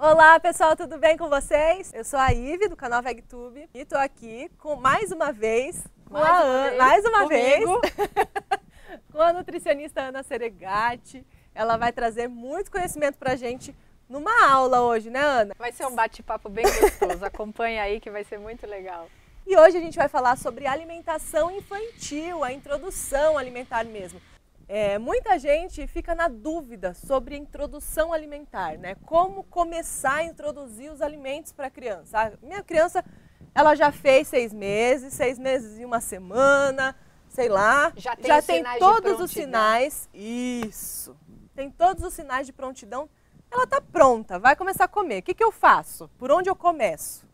Olá pessoal, tudo bem com vocês? Eu sou a Ive do canal VegTube e estou aqui com mais uma vez com a nutricionista Ana Seregatti. Ela vai trazer muito conhecimento pra gente numa aula hoje, né, Ana? Vai ser um bate-papo bem gostoso, acompanha aí que vai ser muito legal. E hoje a gente vai falar sobre alimentação infantil, a introdução alimentar mesmo. Muita gente fica na dúvida sobre introdução alimentar, né? Como começar a introduzir os alimentos para a criança. A minha criança, ela já fez 6 meses e uma semana, sei lá. Já tem todos os sinais. Isso. Tem todos os sinais de prontidão. Ela está pronta, vai começar a comer. O que eu faço? Por onde eu começo?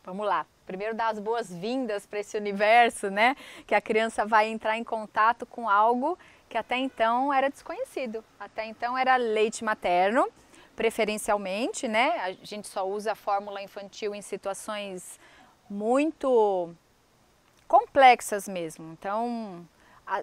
Vamos lá. Primeiro dar as boas-vindas para esse universo, né? Que a criança vai entrar em contato com algo que até então era desconhecido. Até então era leite materno, preferencialmente, né? A gente só usa a fórmula infantil em situações muito complexas mesmo. Então,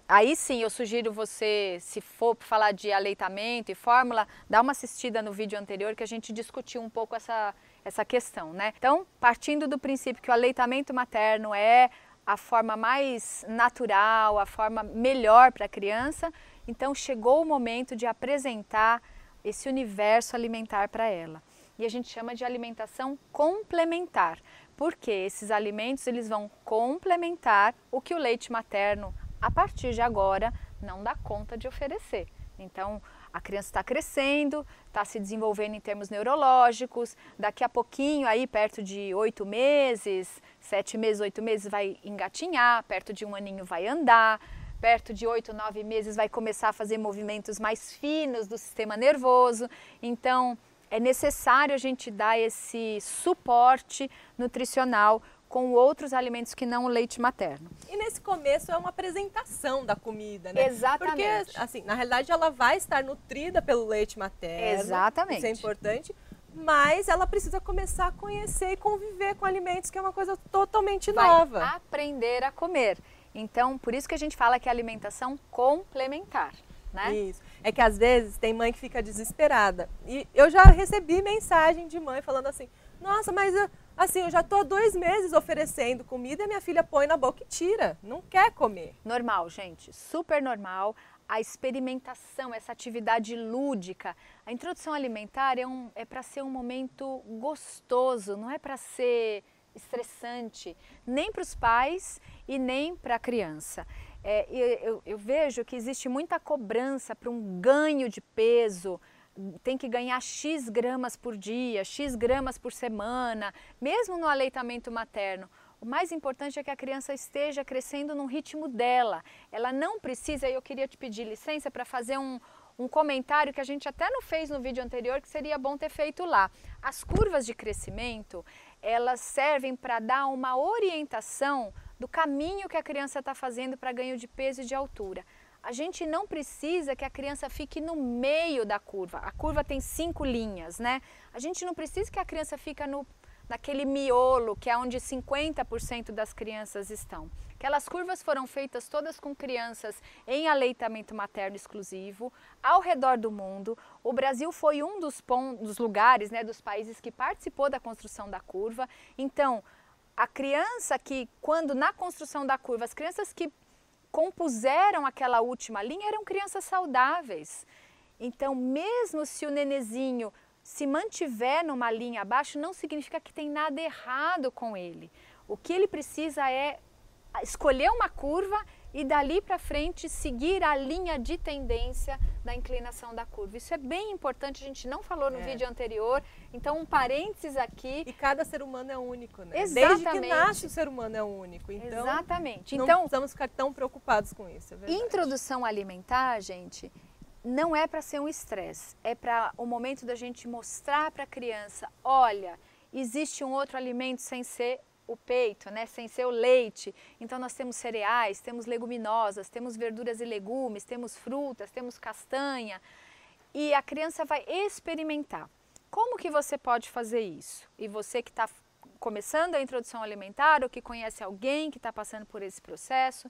aí sim eu sugiro você, se for falar de aleitamento e fórmula, dá uma assistida no vídeo anterior que a gente discutiu um pouco essa questão, né? Então, partindo do princípio que o aleitamento materno é a forma mais natural, a forma melhor para a criança, então chegou o momento de apresentar esse universo alimentar para ela. E a gente chama de alimentação complementar, porque esses alimentos eles vão complementar o que o leite materno, a partir de agora, não dá conta de oferecer. Então, a criança está crescendo, está se desenvolvendo em termos neurológicos, daqui a pouquinho, aí perto de 8 meses, 7 meses, 8 meses vai engatinhar, perto de 1 aninho vai andar, perto de 8, 9 meses vai começar a fazer movimentos mais finos do sistema nervoso. Então, é necessário a gente dar esse suporte nutricional com outros alimentos que não o leite materno. E nesse começo é uma apresentação da comida, né? Exatamente. Porque, assim, na realidade ela vai estar nutrida pelo leite materno. Exatamente. Isso é importante. Mas ela precisa começar a conhecer e conviver com alimentos, que é uma coisa totalmente nova. Vai aprender a comer. Então, por isso que a gente fala que é alimentação complementar, né? Isso. É que às vezes tem mãe que fica desesperada. E eu já recebi mensagem de mãe falando assim, nossa, mas eu já estou há 2 meses oferecendo comida e minha filha põe na boca e tira, não quer comer. Normal, gente, super normal. A experimentação, essa atividade lúdica, a introdução alimentar é para ser um momento gostoso, não é para ser estressante, nem para os pais e nem para a criança. Eu vejo que existe muita cobrança para um ganho de peso, tem que ganhar X gramas por dia, X gramas por semana, mesmo no aleitamento materno. O mais importante é que a criança esteja crescendo no ritmo dela. Ela não precisa, e eu queria te pedir licença para fazer um comentário que a gente até não fez no vídeo anterior, que seria bom ter feito lá. As curvas de crescimento, elas servem para dar uma orientação do caminho que a criança está fazendo para ganho de peso e de altura. A gente não precisa que a criança fique no meio da curva. A curva tem 5 linhas, né? A gente não precisa que a criança fique naquele miolo, que é onde 50% das crianças estão. Aquelas curvas foram feitas todas com crianças em aleitamento materno exclusivo, ao redor do mundo. O Brasil foi um dos lugares, né, dos países que participou da construção da curva. Então, a criança que, quando na construção da curva, as crianças que compuseram aquela última linha eram crianças saudáveis. Então, mesmo se o nenezinho se mantiver numa linha abaixo, não significa que tem nada errado com ele. O que ele precisa é escolher uma curva e dali para frente seguir a linha de tendência da inclinação da curva. Isso é bem importante, a gente não falou no vídeo anterior, então um parênteses aqui. E cada ser humano é único, né? Exatamente. Desde que nasce o ser humano é único, então exatamente. Não então, precisamos ficar tão preocupados com isso, é verdade. Introdução alimentar, gente, não é para ser um estresse, é para o momento da gente mostrar para a criança, olha, existe um outro alimento sem ser o peito, né? Sem ser o leite. Então nós temos cereais, temos leguminosas, temos verduras e legumes, temos frutas, temos castanha. E a criança vai experimentar. Como que você pode fazer isso? E você que está começando a introdução alimentar ou que conhece alguém que está passando por esse processo,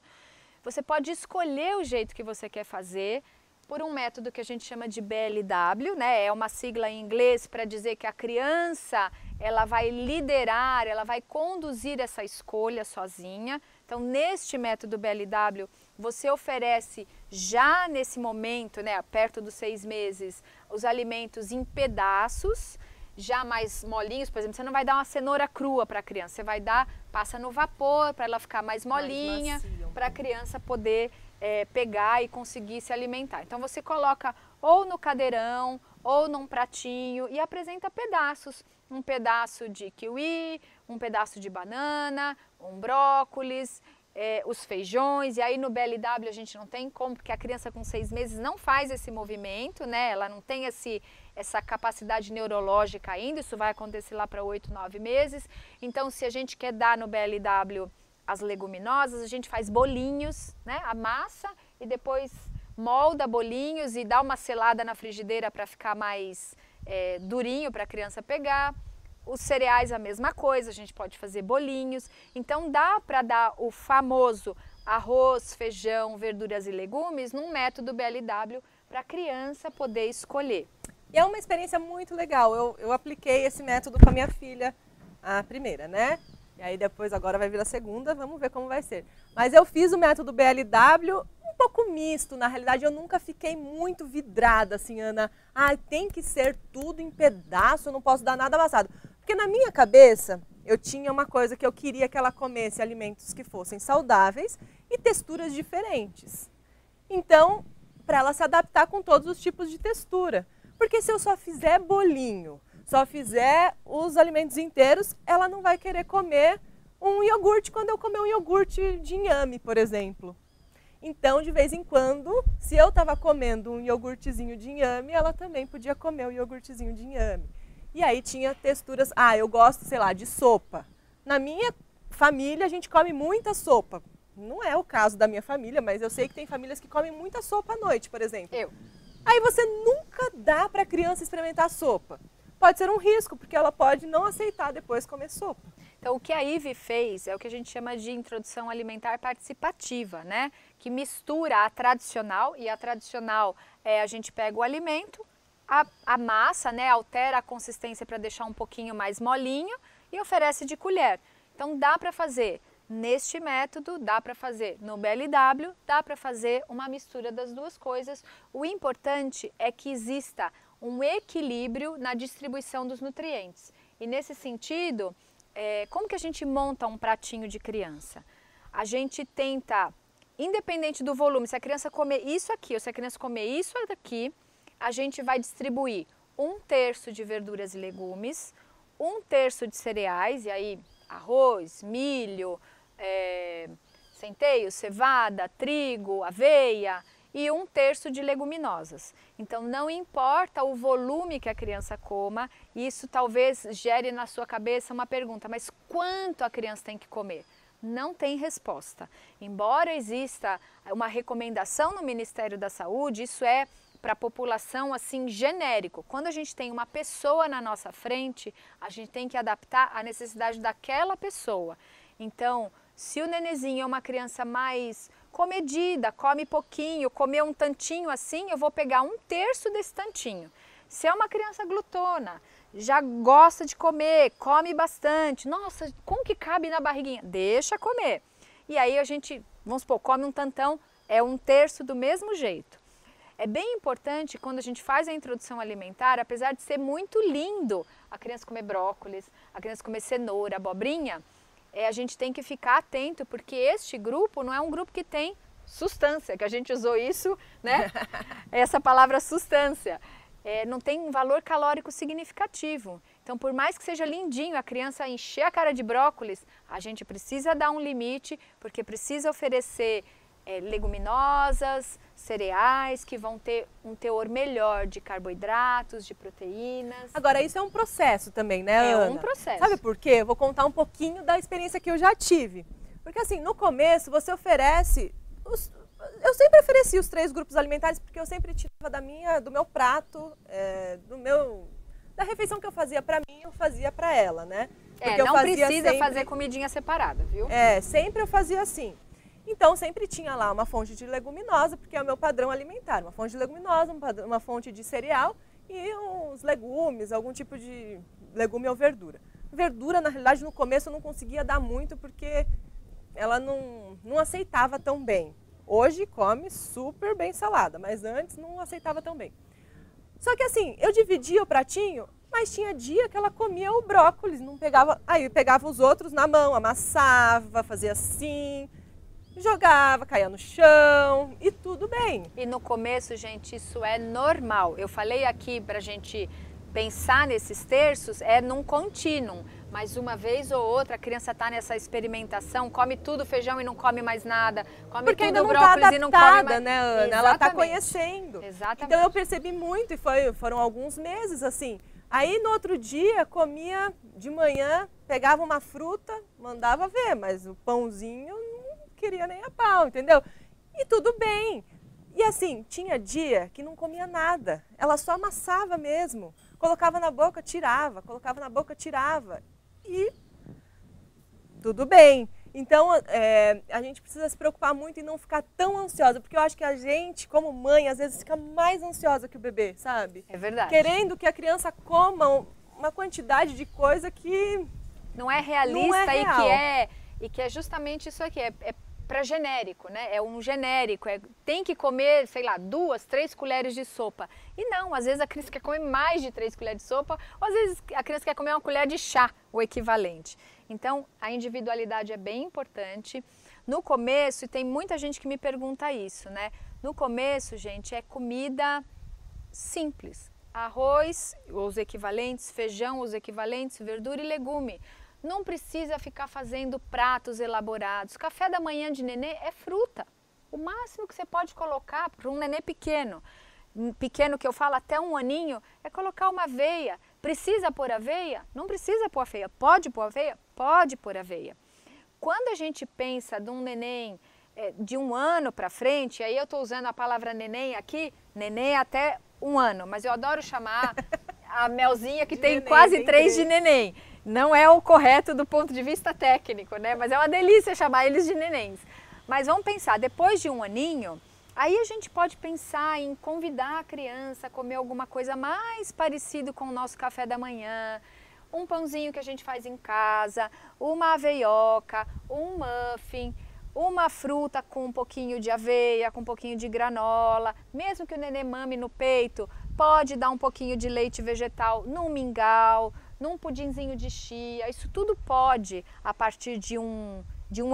você pode escolher o jeito que você quer fazer. por um método que a gente chama de BLW, né? É uma sigla em inglês para dizer que a criança, ela vai liderar, ela vai conduzir essa escolha sozinha. Então, neste método BLW, você oferece já nesse momento, né, perto dos 6 meses, os alimentos em pedaços, já mais molinhos. Por exemplo, você não vai dar uma cenoura crua para a criança, você vai dar, passa no vapor para ela ficar mais molinha, para a criança poder pegar e conseguir se alimentar. Então você coloca ou no cadeirão ou num pratinho e apresenta pedaços. Um pedaço de kiwi, um pedaço de banana, um brócolis, os feijões. E aí no BLW a gente não tem como, porque a criança com 6 meses não faz esse movimento, né? Ela não tem essa capacidade neurológica ainda, isso vai acontecer lá para 8, 9 meses. Então, se a gente quer dar no BLW as leguminosas, a gente faz bolinhos, né? Amassa e depois molda bolinhos e dá uma selada na frigideira para ficar mais durinho para a criança pegar. Os cereais a mesma coisa, a gente pode fazer bolinhos. Então dá para dar o famoso arroz, feijão, verduras e legumes num método BLW para a criança poder escolher. E é uma experiência muito legal. Eu apliquei esse método com a minha filha, a primeira, né? E aí depois agora vai vir a segunda, vamos ver como vai ser. Mas eu fiz o método BLW um pouco misto, na realidade eu nunca fiquei muito vidrada assim, Ana. Tem que ser tudo em pedaço, eu não posso dar nada amassado. Porque na minha cabeça eu tinha uma coisa que eu queria que ela comesse alimentos que fossem saudáveis e texturas diferentes. Então, para ela se adaptar com todos os tipos de textura. Porque se eu só fizer bolinho, só fizer os alimentos inteiros, ela não vai querer comer um iogurte quando eu comer um iogurte de inhame, por exemplo. Então, de vez em quando, se eu estava comendo um iogurtezinho de inhame, ela também podia comer o iogurtezinho de inhame. E aí tinha texturas, eu gosto, sei lá, de sopa. Na minha família, a gente come muita sopa. Não é o caso da minha família, mas eu sei que tem famílias que comem muita sopa à noite, por exemplo. Aí você nunca dá para a criança experimentar sopa. Pode ser um risco, porque ela pode não aceitar depois comer sopa. Então, o que a IVE fez é o que a gente chama de introdução alimentar participativa, né? Que mistura a tradicional, e a tradicional a gente pega o alimento, a massa, né? Altera a consistência para deixar um pouquinho mais molinho e oferece de colher. Então, dá para fazer neste método, dá para fazer no BLW, dá para fazer uma mistura das duas coisas. O importante é que exista um equilíbrio na distribuição dos nutrientes. E nesse sentido, como que a gente monta um pratinho de criança? A gente tenta, independente do volume, se a criança comer isso aqui ou se a criança comer isso aqui, a gente vai distribuir 1/3 de verduras e legumes, 1/3 de cereais, e aí arroz, milho, centeio, cevada, trigo, aveia, e 1/3 de leguminosas. Então, não importa o volume que a criança coma, isso talvez gere na sua cabeça uma pergunta, mas quanto a criança tem que comer? Não tem resposta. Embora exista uma recomendação no Ministério da Saúde, isso é para a população assim genérico. Quando a gente tem uma pessoa na nossa frente, a gente tem que adaptar à necessidade daquela pessoa. Então, se o nenezinho é uma criança mais comedida, come pouquinho, comer um tantinho assim, eu vou pegar 1/3 desse tantinho. Se é uma criança glutona, já gosta de comer, come bastante, nossa, como que cabe na barriguinha? Deixa comer. E aí a gente, vamos supor, come um tantão, é 1/3 do mesmo jeito. É bem importante quando a gente faz a introdução alimentar, apesar de ser muito lindo a criança comer brócolis, a criança comer cenoura, abobrinha, a gente tem que ficar atento, porque este grupo não é um grupo que tem sustância, que a gente usou isso, né? Essa palavra sustância. Não tem um valor calórico significativo. Então, por mais que seja lindinho a criança encher a cara de brócolis, a gente precisa dar um limite, porque precisa oferecer leguminosas, cereais, que vão ter um teor melhor de carboidratos, de proteínas. Agora, isso é um processo também, né, Ana? É um processo. Sabe por quê? Eu vou contar um pouquinho da experiência que eu já tive. Porque assim, no começo você oferece... Eu sempre ofereci os 3 grupos alimentares, porque eu sempre tirava do meu prato, da refeição que eu fazia para mim, eu fazia para ela, né? Porque não precisa fazer comidinha separada, viu? Sempre eu fazia assim. Então sempre tinha lá uma fonte de leguminosa, porque é o meu padrão alimentar, uma fonte de leguminosa, uma fonte de cereal e uns legumes, algum tipo de legume ou verdura. Verdura, na realidade, no começo eu não conseguia dar muito porque ela não aceitava tão bem. Hoje come super bem salada, mas antes não aceitava tão bem. Só que assim, eu dividia o pratinho, mas tinha dia que ela comia o brócolis, não pegava, aí pegava os outros na mão, amassava, fazia assim, jogava, caía no chão e tudo bem. E no começo, gente, isso é normal. Eu falei aqui pra gente pensar nesses terços, é num contínuo. Mas uma vez ou outra a criança está nessa experimentação, come tudo feijão e não come mais nada, come porque tudo ainda não brócolis tá e não come mais... né, Ana? Exatamente. Ela está conhecendo. Exatamente. Então eu percebi muito e foram alguns meses assim. Aí no outro dia comia de manhã, pegava uma fruta, mandava ver, mas o pãozinho não queria nem a pau, entendeu? E tudo bem. E assim, tinha dia que não comia nada, ela só amassava mesmo, colocava na boca, tirava, colocava na boca, tirava. E tudo bem. Então, a gente precisa se preocupar muito e não ficar tão ansiosa, porque eu acho que a gente, como mãe, às vezes fica mais ansiosa que o bebê, sabe? É verdade. Querendo que a criança coma uma quantidade de coisa que não é realista, não é real. E que é justamente isso aqui, é para genérico, né? É um genérico, tem que comer, sei lá, 2, 3 colheres de sopa. E não, às vezes a criança quer comer mais de 3 colheres de sopa, ou às vezes a criança quer comer uma colher de chá, o equivalente. Então, a individualidade é bem importante. No começo, e tem muita gente que me pergunta isso, né? No começo, gente, é comida simples. Arroz, os equivalentes, feijão, os equivalentes, verdura e legume. Não precisa ficar fazendo pratos elaborados. Café da manhã de nenê é fruta. O máximo que você pode colocar para um nenê pequeno, que eu falo até 1 aninho, é colocar uma aveia. Precisa pôr aveia? Não precisa pôr aveia. Pode pôr aveia? Pode pôr aveia. Quando a gente pensa de um neném de 1 ano para frente, aí eu estou usando a palavra neném aqui, neném até 1 ano, mas eu adoro chamar a Melzinha que tem neném, quase 3 de neném. Não é o correto do ponto de vista técnico, né? Mas é uma delícia chamar eles de nenéns. Mas vamos pensar, depois de 1 aninho, aí a gente pode pensar em convidar a criança a comer alguma coisa mais parecido com o nosso café da manhã, um pãozinho que a gente faz em casa, uma aveioca, um muffin, uma fruta com um pouquinho de aveia, com um pouquinho de granola, mesmo que o nenê mame no peito, pode dar um pouquinho de leite vegetal num mingau, num pudinzinho de chia, isso tudo pode a partir de um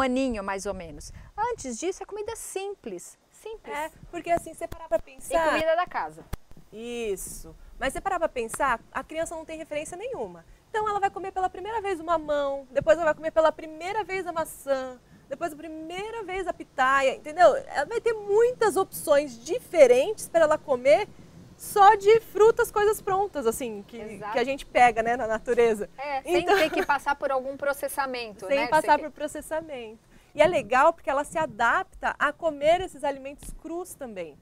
aninho mais ou menos. Antes disso é comida simples, simples. Porque assim, você parar pra pensar... E comida da casa. Isso, mas você parar pra pensar, a criança não tem referência nenhuma. Então ela vai comer pela primeira vez o mamão, depois ela vai comer pela primeira vez a maçã, depois a primeira vez a pitaia, entendeu? Ela vai ter muitas opções diferentes para ela comer só de frutas, coisas prontas, assim, que a gente pega, né, na natureza. Sem ter que passar por algum processamento, né? Sem passar por processamento. E é legal porque ela se adapta a comer esses alimentos crus também.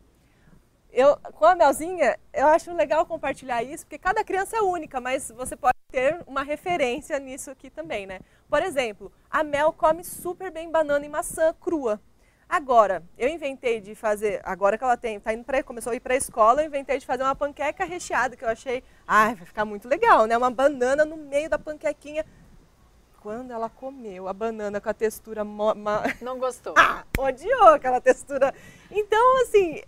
Com a Melzinha, eu acho legal compartilhar isso, porque cada criança é única, mas você pode ter uma referência nisso aqui também, né? Por exemplo, a Mel come super bem banana e maçã crua. Agora, eu inventei de fazer, agora que ela começou a ir para a escola, eu inventei de fazer uma panqueca recheada, que eu achei, vai ficar muito legal, né? Uma banana no meio da panquequinha. Quando ela comeu a banana com a textura... Não gostou? Odiou aquela textura. Então, assim...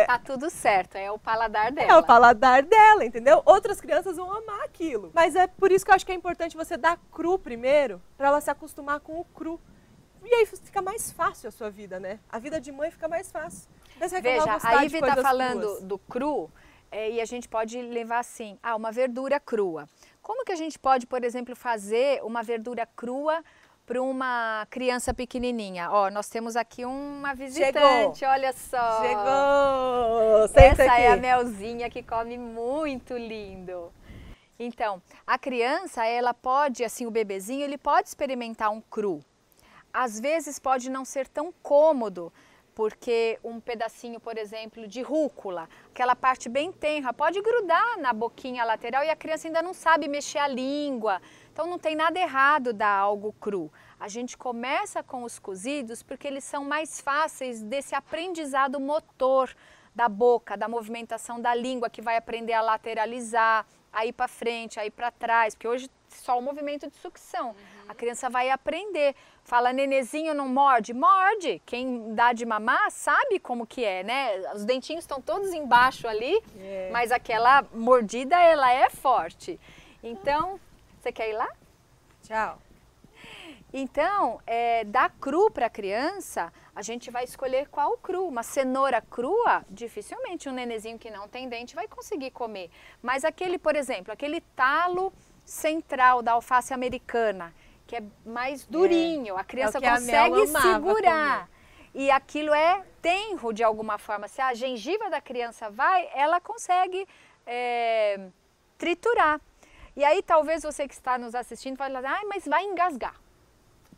Tá tudo certo, é o paladar dela. É o paladar dela, entendeu? Outras crianças vão amar aquilo. Mas é por isso que eu acho que é importante você dar cru primeiro, para ela se acostumar com o cru. E aí fica mais fácil a sua vida, né? A vida de mãe fica mais fácil. Veja, a Ivy está falando do cru e a gente pode levar assim, uma verdura crua. Como que a gente pode, por exemplo, fazer uma verdura crua para uma criança pequenininha? Ó, nós temos aqui uma visitante, olha só. Chegou! Senta Essa aqui. é a Melzinha que come muito lindo. Então, a criança, ela pode, assim, o bebezinho, ele pode experimentar um cru. Às vezes pode não ser tão cômodo porque um pedacinho, por exemplo, de rúcula, aquela parte bem tenra, pode grudar na boquinha lateral e a criança ainda não sabe mexer a língua. Então não tem nada errado dar algo cru. A gente começa com os cozidos porque eles são mais fáceis desse aprendizado motor da boca, da movimentação da língua, que vai aprender a lateralizar, a ir para frente, a ir para trás, porque hoje só o movimento de sucção. A criança vai aprender. Fala, nenezinho não morde? Morde! Quem dá de mamar sabe como que é, né? Os dentinhos estão todos embaixo ali, mas aquela mordida, ela é forte. Então, você quer ir lá? Tchau. Então, dar cru para a criança, a gente vai escolher qual cru. Uma cenoura crua, dificilmente um nenezinho que não tem dente vai conseguir comer. Mas aquele, por exemplo, aquele talo central da alface americana, que é mais durinho, a criança consegue segurar. E aquilo é tenro de alguma forma. Se a gengiva da criança vai, ela consegue triturar. E aí talvez você que está nos assistindo vai falar, ah, mas vai engasgar.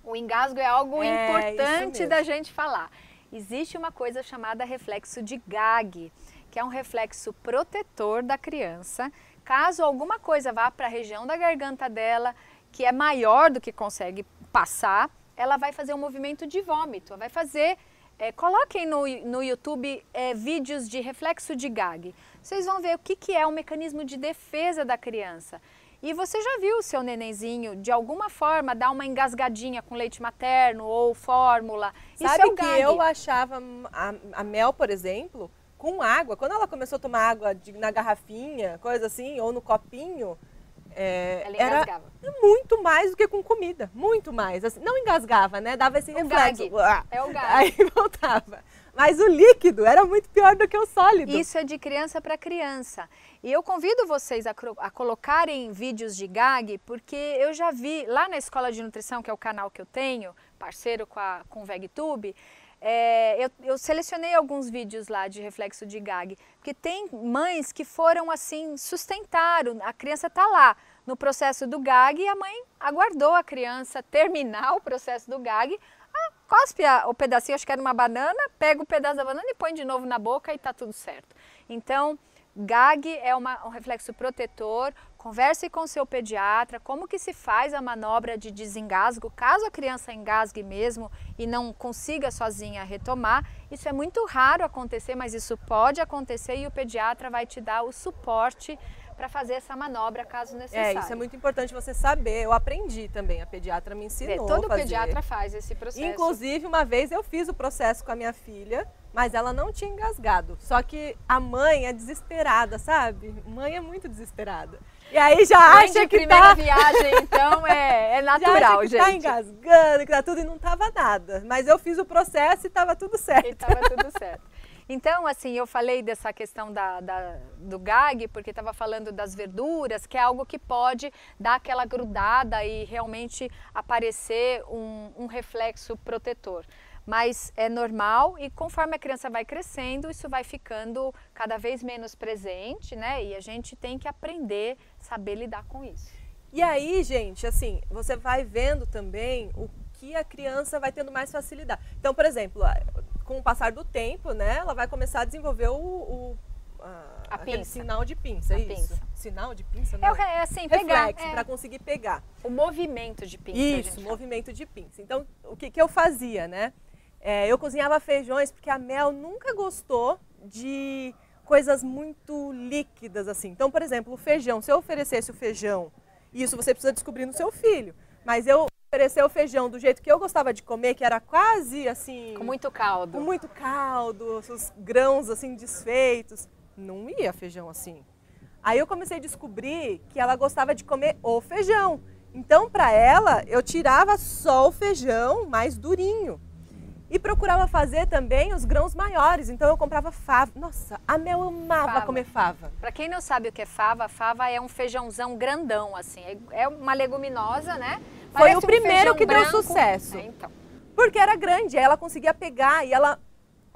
O engasgo é algo importante da gente falar. Existe uma coisa chamada reflexo de Gag, que é um reflexo protetor da criança. Caso alguma coisa vá para a região da garganta dela, que é maior do que consegue passar, ela vai fazer um movimento de vômito. Vai fazer, coloquem no YouTube vídeos de reflexo de Gag. Vocês vão ver o que é um mecanismo de defesa da criança. E você já viu o seu nenenzinho, de alguma forma, dar uma engasgadinha com leite materno ou fórmula? Sabe isso é o Gag. Eu achava a Mel, por exemplo, com água. Quando ela começou a tomar água na garrafinha, coisa assim, ou no copinho, ela engasgava. Era muito mais do que com comida. Muito mais. Assim, não engasgava, né? Dava esse reflexo. Gag. É o Gag. Aí voltava. Mas o líquido era muito pior do que o sólido. Isso é de criança para criança. E eu convido vocês a colocarem vídeos de Gag, porque eu já vi lá na Escola de Nutrição, que é o canal que eu tenho, parceiro com o VegTube, eu selecionei alguns vídeos lá de reflexo de Gag, porque tem mães que foram assim, sustentaram, a criança está lá no processo do Gag e a mãe aguardou a criança terminar o processo do Gag, cospe o pedacinho, acho que era uma banana, pega o pedaço da banana e põe de novo na boca e está tudo certo. Então, Gag é um reflexo protetor. Converse com o seu pediatra, como que se faz a manobra de desengasgo, caso a criança engasgue mesmo e não consiga sozinha retomar. Isso é muito raro acontecer, mas isso pode acontecer e o pediatra vai te dar o suporte para fazer essa manobra caso necessário. Isso é muito importante você saber. Eu aprendi também, a pediatra me ensinou todo a fazer. pediatra faz esse processo. Inclusive, uma vez eu fiz o processo com a minha filha, mas ela não tinha engasgado. Só que a mãe é desesperada, sabe? Mãe é muito desesperada. E aí já acha que primeira viagem, então, é natural, já acha que gente. Tá engasgando, que tá tudo, e não tava nada. Mas eu fiz o processo e tava tudo certo. E tava tudo certo. Então, assim, eu falei dessa questão do Gag, porque estava falando das verduras, que é algo que pode dar aquela grudada e realmente aparecer um reflexo protetor. Mas é normal e conforme a criança vai crescendo, isso vai ficando cada vez menos presente, né? E a gente tem que aprender, saber lidar com isso. E aí, gente, assim, você vai vendo também o que a criança vai tendo mais facilidade. Então, por exemplo, com o passar do tempo, né, ela vai começar a desenvolver aquele sinal de pinça, isso? Sinal de pinça, não? É assim, pegar. Reflexo, para conseguir pegar. O movimento de pinça. Isso, movimento de pinça. Então, o que eu fazia, né? Eu cozinhava feijões porque a Mel nunca gostou de coisas muito líquidas, assim. Então, por exemplo, o feijão, se eu oferecesse o feijão, isso você precisa descobrir no seu filho, mas eu oferecer o feijão do jeito que eu gostava de comer, que era quase assim... Com muito caldo. Com muito caldo, os grãos assim desfeitos. Não ia feijão assim. Aí eu comecei a descobrir que ela gostava de comer o feijão. Então, para ela, eu tirava só o feijão mais durinho. E procurava fazer também os grãos maiores. Então, eu comprava fava. Nossa, a Mel amava comer fava. Para quem não sabe o que é fava, fava é um feijãozão grandão, assim. É uma leguminosa, né? Foi o primeiro que deu sucesso. Então. Porque era grande, aí ela conseguia pegar e ela,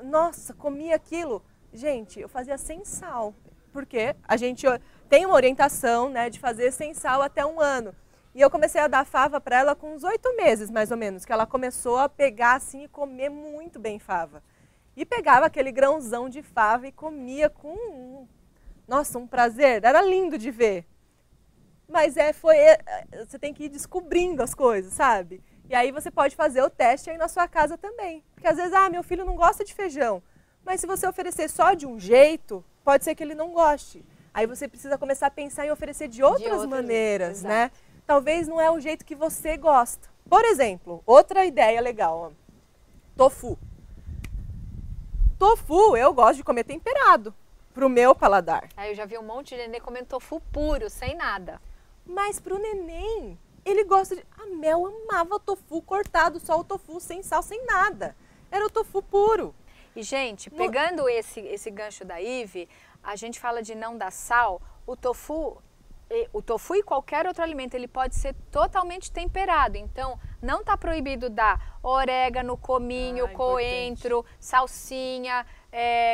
nossa, comia aquilo. Gente, eu fazia sem sal, porque a gente tem uma orientação, né, de fazer sem sal até 1 ano. E eu comecei a dar fava para ela com uns 8 meses, mais ou menos, que ela começou a pegar assim e comer muito bem fava. e pegava aquele grãozão de fava e comia com, nossa, um prazer, era lindo de ver. Mas você tem que ir descobrindo as coisas, sabe? E aí você pode fazer o teste aí na sua casa também. Porque às vezes, meu filho não gosta de feijão. Mas se você oferecer só de um jeito, pode ser que ele não goste. Aí você precisa começar a pensar em oferecer de outras maneiras, né? Talvez não é o jeito que você gosta. Por exemplo, outra ideia legal, ó. Tofu. Tofu eu gosto de comer temperado, pro meu paladar. Aí eu já vi um monte de neném comendo tofu puro, sem nada. Mas pro neném, ele gosta de... A Mel amava tofu cortado, só o tofu, sem sal, sem nada. Era o tofu puro. E, gente, pegando esse gancho da Ive, a gente fala de não dar sal. O tofu e qualquer outro alimento, ele pode ser totalmente temperado. Então, não está proibido dar orégano, cominho, coentro, salsinha,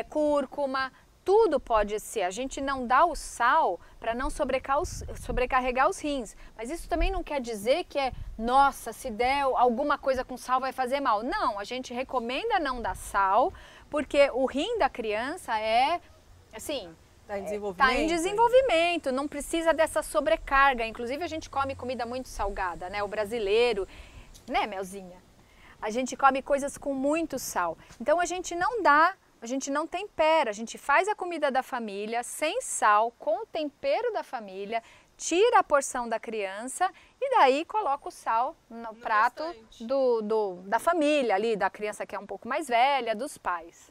cúrcuma. Tudo pode ser. A gente não dá o sal para não sobrecarregar os rins. Mas isso também não quer dizer que nossa, se der alguma coisa com sal vai fazer mal. Não, a gente recomenda não dar sal, porque o rim da criança assim... Está em desenvolvimento. Está em desenvolvimento, não precisa dessa sobrecarga. Inclusive a gente come comida muito salgada, né? O brasileiro, né, Melzinha? A gente come coisas com muito sal. Então a gente não dá... A gente não tempera, a gente faz a comida da família sem sal, com o tempero da família, tira a porção da criança e daí coloca o sal no prato da família ali, da criança que é um pouco mais velha, dos pais.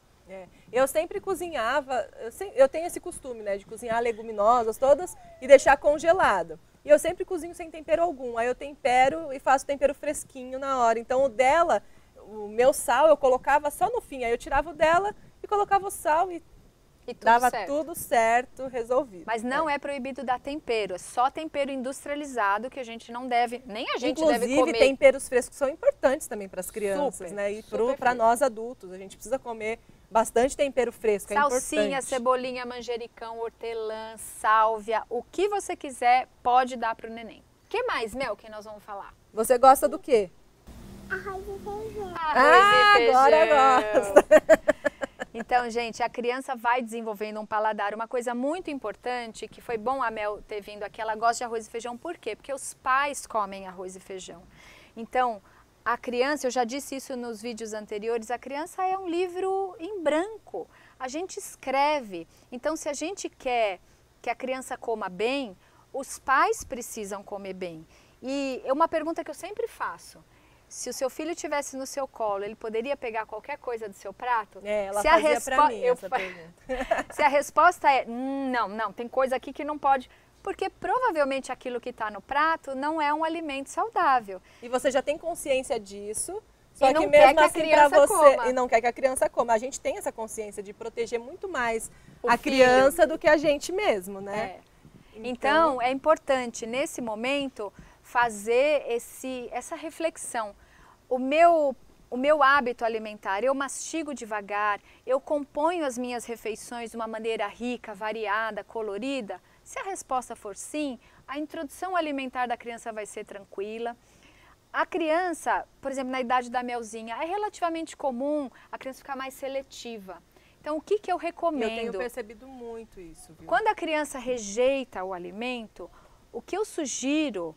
Eu sempre cozinhava, eu tenho esse costume, né, de cozinhar leguminosas todas e deixar congelado. E eu sempre cozinho sem tempero algum, aí eu tempero e faço tempero fresquinho na hora. Então o meu sal eu colocava só no fim, aí eu tirava o dela e colocava o sal e dava tudo certo, resolvido. Mas não é proibido dar tempero, é só tempero industrializado que a gente não deve, nem a gente deve comer. Inclusive, temperos frescos são importantes também para as crianças, né? E para nós adultos, a gente precisa comer bastante tempero fresco, salsinha, cebolinha, manjericão, hortelã, sálvia, o que você quiser pode dar para o neném. O que mais, Mel, que nós vamos falar? Você gosta do quê? Arroz e feijão. Agora eu gosto. Então, gente, a criança vai desenvolvendo um paladar. Uma coisa muito importante, que foi bom a Mel ter vindo aqui, ela gosta de arroz e feijão. Por quê? Porque os pais comem arroz e feijão. Então, a criança, eu já disse isso nos vídeos anteriores, a criança é um livro em branco. A gente escreve. Então, se a gente quer que a criança coma bem, os pais precisam comer bem. E é uma pergunta que eu sempre faço. Se o seu filho estivesse no seu colo, ele poderia pegar qualquer coisa do seu prato? Ela fazia pra mim essa pergunta. Se a resposta é não, tem coisa aqui que não pode, porque provavelmente aquilo que está no prato não é um alimento saudável. E você já tem consciência disso, só e não que mesmo quer assim para você e não quer que a criança coma. A gente tem essa consciência de proteger muito mais a criança do que a gente mesmo, né? Então é importante nesse momento fazer essa reflexão. O meu hábito alimentar, eu mastigo devagar, eu componho as minhas refeições de uma maneira rica, variada, colorida. Se a resposta for sim, a introdução alimentar da criança vai ser tranquila. A criança, por exemplo, na idade da Melzinha, é relativamente comum a criança ficar mais seletiva. Então, o que eu recomendo? Eu tenho percebido muito isso, viu? Quando a criança rejeita o alimento, o que eu sugiro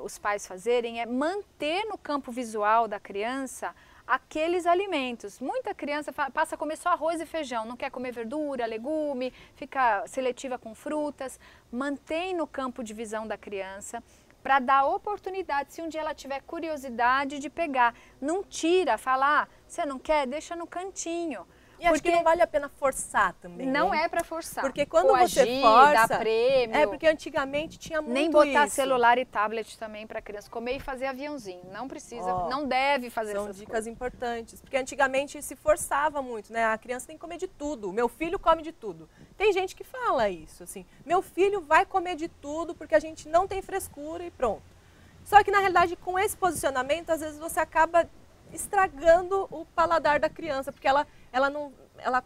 os pais fazerem é manter no campo visual da criança aqueles alimentos. Muita criança passa a comer só arroz e feijão, não quer comer verdura, legume, fica seletiva com frutas. Mantém no campo de visão da criança para dar oportunidade, se um dia ela tiver curiosidade de pegar. Não tira, fala, você não quer? Deixa no cantinho. E acho que não vale a pena forçar também. Não é para forçar. Porque quando você força, dá prêmio. Porque antigamente tinha muito nem botar celular e tablet também para a criança comer e fazer aviãozinho. Não precisa, não deve fazer essas coisas. São dicas importantes. Porque antigamente se forçava muito, né? A criança tem que comer de tudo. Meu filho come de tudo. Tem gente que fala isso, assim. Meu filho vai comer de tudo porque a gente não tem frescura e pronto. Só que na realidade com esse posicionamento, às vezes você acaba estragando o paladar da criança, porque ela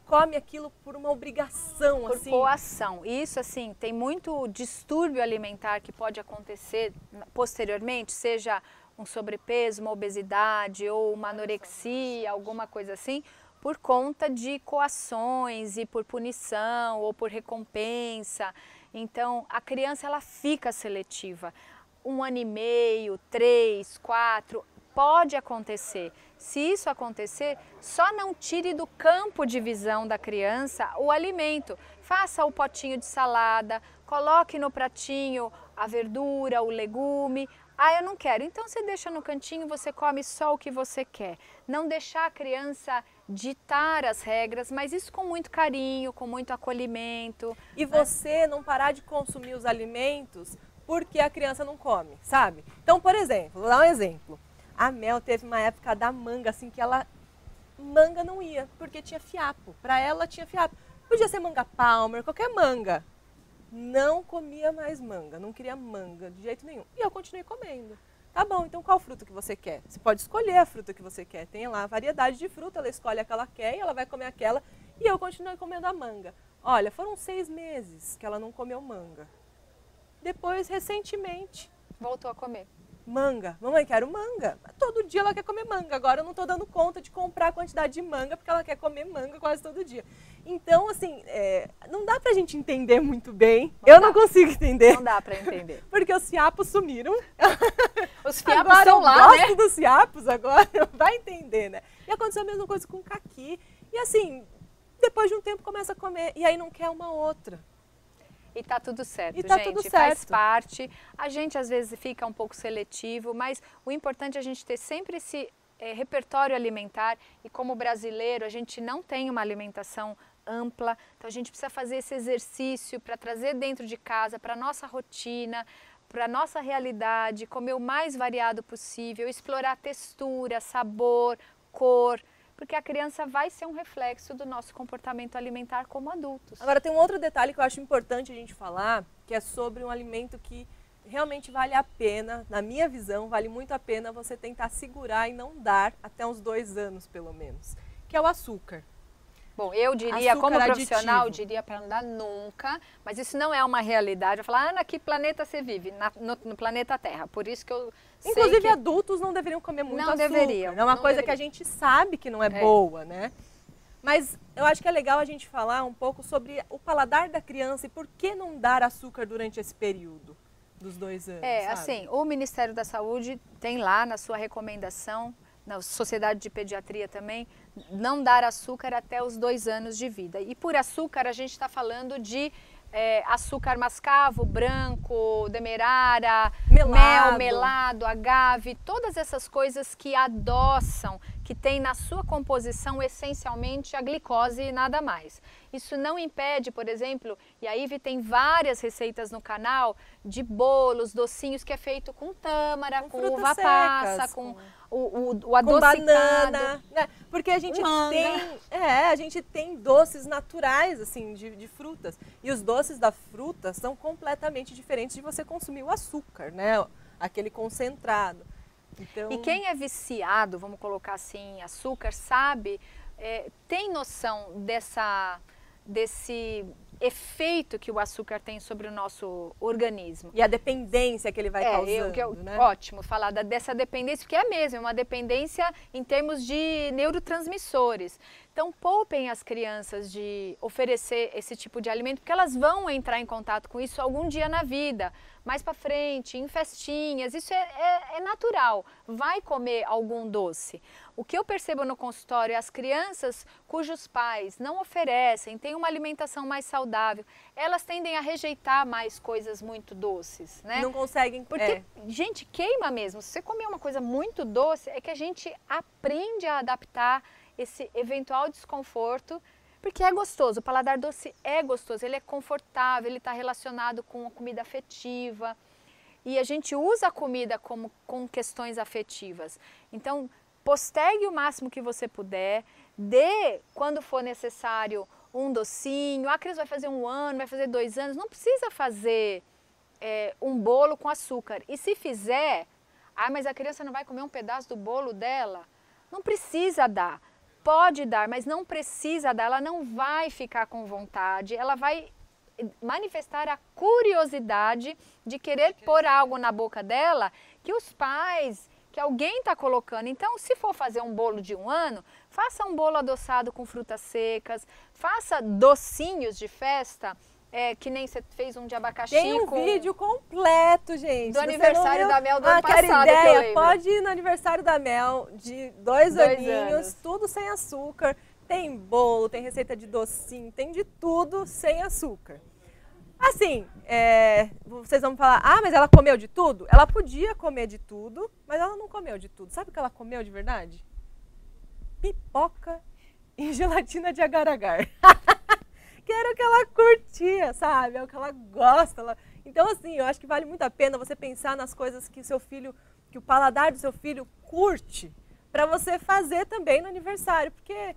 come aquilo por uma obrigação, por assim. Coação. Isso, assim, tem muito distúrbio alimentar que pode acontecer posteriormente, seja um sobrepeso, uma obesidade ou uma anorexia, alguma coisa assim, por conta de coações e por punição ou por recompensa. Então, a criança ela fica seletiva. 1 ano e meio, 3, 4, pode acontecer. Se isso acontecer, só não tire do campo de visão da criança o alimento. Faça o potinho de salada, coloque no pratinho a verdura, o legume. Ah, eu não quero. Então você deixa no cantinho, você come só o que você quer. Não deixar a criança ditar as regras, mas isso com muito carinho, com muito acolhimento. E você não parar de consumir os alimentos porque a criança não come, sabe? Então, por exemplo, vou dar um exemplo. A Mel teve uma época da manga, assim, que manga não ia, porque tinha fiapo. Para ela tinha fiapo. Podia ser manga Palmer, qualquer manga. Não comia mais manga, não queria manga de jeito nenhum. E eu continuei comendo. Tá bom, então qual fruta que você quer? Você pode escolher a fruta que você quer. Tem lá a variedade de fruta, ela escolhe a que ela quer e ela vai comer aquela. E eu continuei comendo a manga. Olha, foram 6 meses que ela não comeu manga. Depois, recentemente... Voltou a comer. Manga. Mamãe, quero manga. Todo dia ela quer comer manga. Agora eu não estou dando conta de comprar a quantidade de manga porque ela quer comer manga quase todo dia. Então, assim, não dá pra gente entender muito bem. Não consigo entender. Não dá pra entender. Porque os fiapos sumiram. Os fiapos agora estão lá, né? Eu gosto dos fiapos agora, vai entender, né? E aconteceu a mesma coisa com o caqui. E assim, depois de um tempo começa a comer e aí não quer uma outra. E tá tudo certo, e tá gente, tudo certo. Faz parte. A gente às vezes fica um pouco seletivo, mas o importante é a gente ter sempre esse repertório alimentar e como brasileiro a gente não tem uma alimentação ampla, então a gente precisa fazer esse exercício para trazer dentro de casa, para a nossa rotina, para a nossa realidade, comer o mais variado possível, explorar textura, sabor, cor, porque a criança vai ser um reflexo do nosso comportamento alimentar como adultos. Agora tem um outro detalhe que eu acho importante a gente falar, que é sobre um alimento que realmente vale a pena, na minha visão, vale muito a pena você tentar segurar e não dar até uns 2 anos pelo menos, que é o açúcar. Bom, eu diria, Açúcar como profissional, aditivo. diria para não dar nunca, mas isso não é uma realidade. Eu falo, Ana, que planeta você vive? No planeta Terra, por isso que eu sei Inclusive que... adultos não deveriam comer muito Não açúcar. deveriam. É uma não coisa deveriam. que a gente sabe que não é boa, né? Mas eu acho que é legal a gente falar um pouco sobre o paladar da criança e por que não dar açúcar durante esse período dos 2 anos, sabe? Assim, o Ministério da Saúde tem lá na sua recomendação, na Sociedade de Pediatria também, não dar açúcar até os 2 anos de vida. E por açúcar a gente está falando de açúcar mascavo, branco, demerara, mel, melado, agave, todas essas coisas que adoçam, que tem na sua composição essencialmente a glicose e nada mais. Isso não impede, por exemplo, e a Ivy tem várias receitas no canal de bolos, docinhos que é feito com tâmara, com uva passa, com o adocicado. Com banana, né? Porque a gente tem doces naturais assim de frutas. E os doces da fruta são completamente diferentes de você consumir o açúcar, né? Aquele concentrado. Então... E quem é viciado, vamos colocar assim, em açúcar, sabe, tem noção desse efeito que o açúcar tem sobre o nosso organismo. E a dependência que ele vai causando, né? Ótimo falar dessa dependência, porque é mesmo, é uma dependência em termos de neurotransmissores. Então, poupem as crianças de oferecer esse tipo de alimento, porque elas vão entrar em contato com isso algum dia na vida, mais para frente, em festinhas, isso é natural, vai comer algum doce. O que eu percebo no consultório é as crianças cujos pais não oferecem, têm uma alimentação mais saudável, elas tendem a rejeitar mais coisas muito doces, né? Não conseguem... Porque, gente, queima mesmo. Se você comer uma coisa muito doce, é que a gente aprende a adaptar esse eventual desconforto, porque é gostoso, o paladar doce é gostoso, ele é confortável, ele está relacionado com a comida afetiva, e a gente usa a comida com questões afetivas. Então, postergue o máximo que você puder, dê, quando for necessário, um docinho. A criança vai fazer 1 ano, vai fazer 2 anos, não precisa fazer um bolo com açúcar. E se fizer, mas a criança não vai comer um pedaço do bolo dela? Não precisa dar. Pode dar, mas não precisa dar, ela não vai ficar com vontade, ela vai manifestar a curiosidade de querer pôr algo na boca dela que os pais que alguém está colocando. Então, se for fazer um bolo de 1 ano, faça um bolo adoçado com frutas secas, faça docinhos de festa, que nem você fez um de abacaxi. Tem um vídeo completo, gente. Do aniversário da Mel do ano quero passado, ideia, que eu lembro. pode ir no aniversário da Mel, de 2 aninhos, tudo sem açúcar. Tem bolo, tem receita de docinho, tem de tudo sem açúcar. Assim, vocês vão falar, mas ela comeu de tudo? Ela podia comer de tudo, mas ela não comeu de tudo. Sabe o que ela comeu de verdade? Pipoca e gelatina de agar-agar. Que era o que ela curtia, sabe? É o que ela gosta. Então, assim, eu acho que vale muito a pena você pensar nas coisas que o paladar do seu filho curte, para você fazer também no aniversário, porque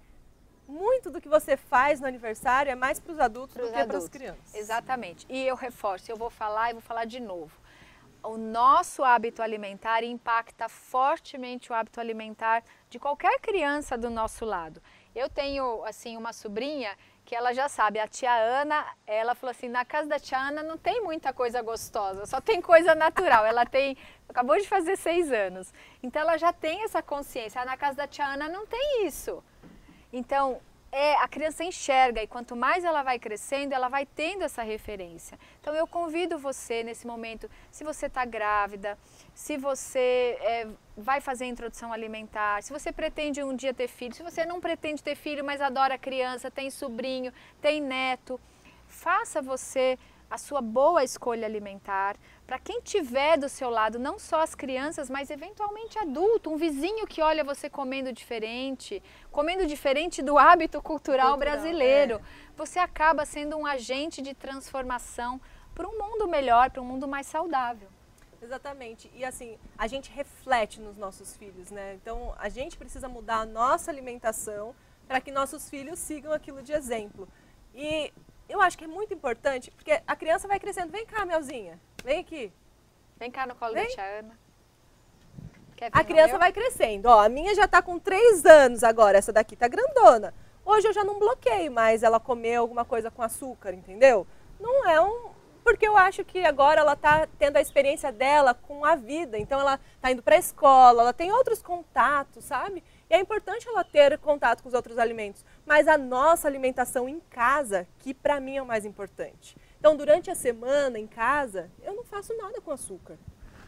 muito do que você faz no aniversário é mais para os adultos do que para as crianças. Exatamente. E eu reforço, eu vou falar e vou falar de novo. O nosso hábito alimentar impacta fortemente o hábito alimentar de qualquer criança do nosso lado. Eu tenho, assim, uma sobrinha que ela já sabe, a tia Ana, ela falou assim, na casa da tia Ana não tem muita coisa gostosa, só tem coisa natural. Ela acabou de fazer 6 anos, então ela já tem essa consciência, na casa da tia Ana não tem isso. Então, a criança enxerga e quanto mais ela vai crescendo, ela vai tendo essa referência. Então, eu convido você nesse momento, se você está grávida, se você vai fazer a introdução alimentar, se você pretende um dia ter filho, se você não pretende ter filho, mas adora criança, tem sobrinho, tem neto, faça você a sua boa escolha alimentar, para quem tiver do seu lado, não só as crianças, mas eventualmente adulto, um vizinho que olha você comendo diferente do hábito cultural brasileiro. Você acaba sendo um agente de transformação para um mundo melhor, para um mundo mais saudável. Exatamente. E assim, a gente reflete nos nossos filhos, né? Então, a gente precisa mudar a nossa alimentação para que nossos filhos sigam aquilo de exemplo. E eu acho que é muito importante, porque a criança vai crescendo. Vem cá, Melzinha. Vem aqui. Vem cá no colo da tia Ana. A criança vai crescendo. Ó, a minha já está com 3 anos agora. Essa daqui tá grandona. Hoje eu já não bloqueio mais ela comer alguma coisa com açúcar, entendeu? Não é porque eu acho que agora ela está tendo a experiência dela com a vida. Então ela está indo para a escola, ela tem outros contatos, sabe? E é importante ela ter contato com os outros alimentos. Mas a nossa alimentação em casa, que para mim é o mais importante. Então durante a semana em casa, eu não faço nada com açúcar.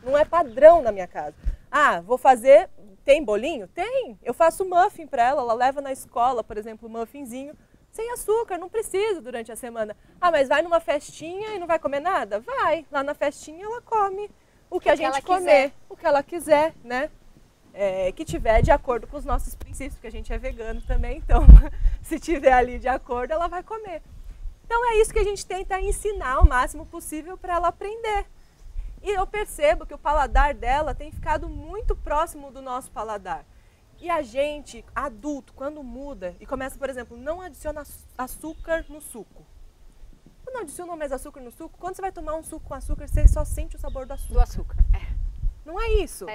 Não é padrão na minha casa. Vou fazer... Tem bolinho? Tem. Eu faço muffin para ela leva na escola, por exemplo, um muffinzinho. Sem açúcar, não precisa durante a semana. Mas vai numa festinha e não vai comer nada? Vai. Lá na festinha ela come o que a gente comer, o que ela quiser, né? Que tiver de acordo com os nossos princípios, porque a gente é vegano também, então se tiver ali de acordo, ela vai comer. Então é isso que a gente tenta ensinar o máximo possível para ela aprender. E eu percebo que o paladar dela tem ficado muito próximo do nosso paladar. E a gente, adulto, quando muda e começa, por exemplo, não adiciona açúcar no suco. Quando não adiciona mais açúcar no suco, quando você vai tomar um suco com açúcar, você só sente o sabor do açúcar. Não é isso?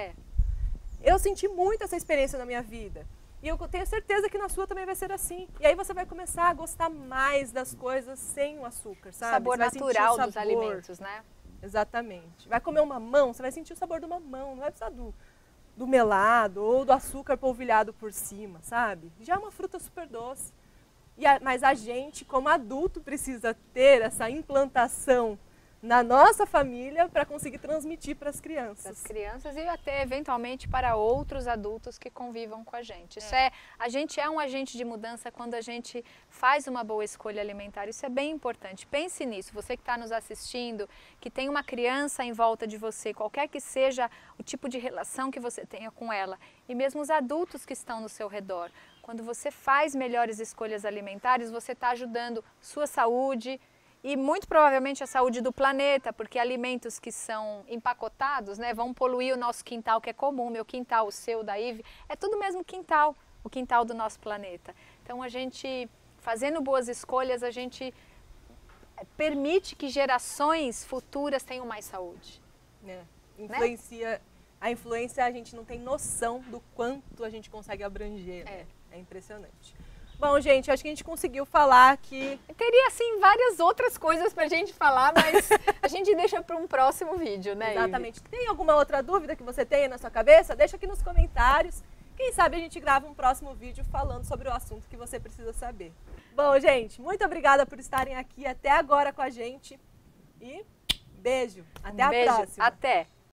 Eu senti muito essa experiência na minha vida. E eu tenho certeza que na sua também vai ser assim. E aí você vai começar a gostar mais das coisas sem o açúcar, sabe? O sabor natural dos alimentos, né? Exatamente. Vai comer um mamão, você vai sentir o sabor do mamão, não vai precisar do melado ou do açúcar polvilhado por cima, sabe? Já é uma fruta super doce. Mas a gente, como adulto, precisa ter essa implantação na nossa família para conseguir transmitir para as crianças. Para as crianças e até eventualmente para outros adultos que convivam com a gente. A gente é um agente de mudança quando a gente faz uma boa escolha alimentar. Isso é bem importante. Pense nisso. Você que está nos assistindo, que tem uma criança em volta de você, qualquer que seja o tipo de relação que você tenha com ela, e mesmo os adultos que estão no seu redor. Quando você faz melhores escolhas alimentares, você está ajudando sua saúde, e muito provavelmente a saúde do planeta, porque alimentos que são empacotados, né, vão poluir o nosso quintal, que é comum, meu quintal, o seu, da Ive, é tudo mesmo quintal, o quintal do nosso planeta. Então a gente, fazendo boas escolhas, a gente permite que gerações futuras tenham mais saúde. A influência a gente não tem noção do quanto a gente consegue abranger. É impressionante. Bom, gente, acho que a gente conseguiu falar aqui. Teria, assim, várias outras coisas pra gente falar, mas a gente deixa para um próximo vídeo, né, Exatamente. Ive? Tem alguma outra dúvida que você tenha na sua cabeça? Deixa aqui nos comentários. Quem sabe a gente grava um próximo vídeo falando sobre o assunto que você precisa saber. Bom, gente, muito obrigada por estarem aqui até agora com a gente. E beijo. Até a próxima. Até.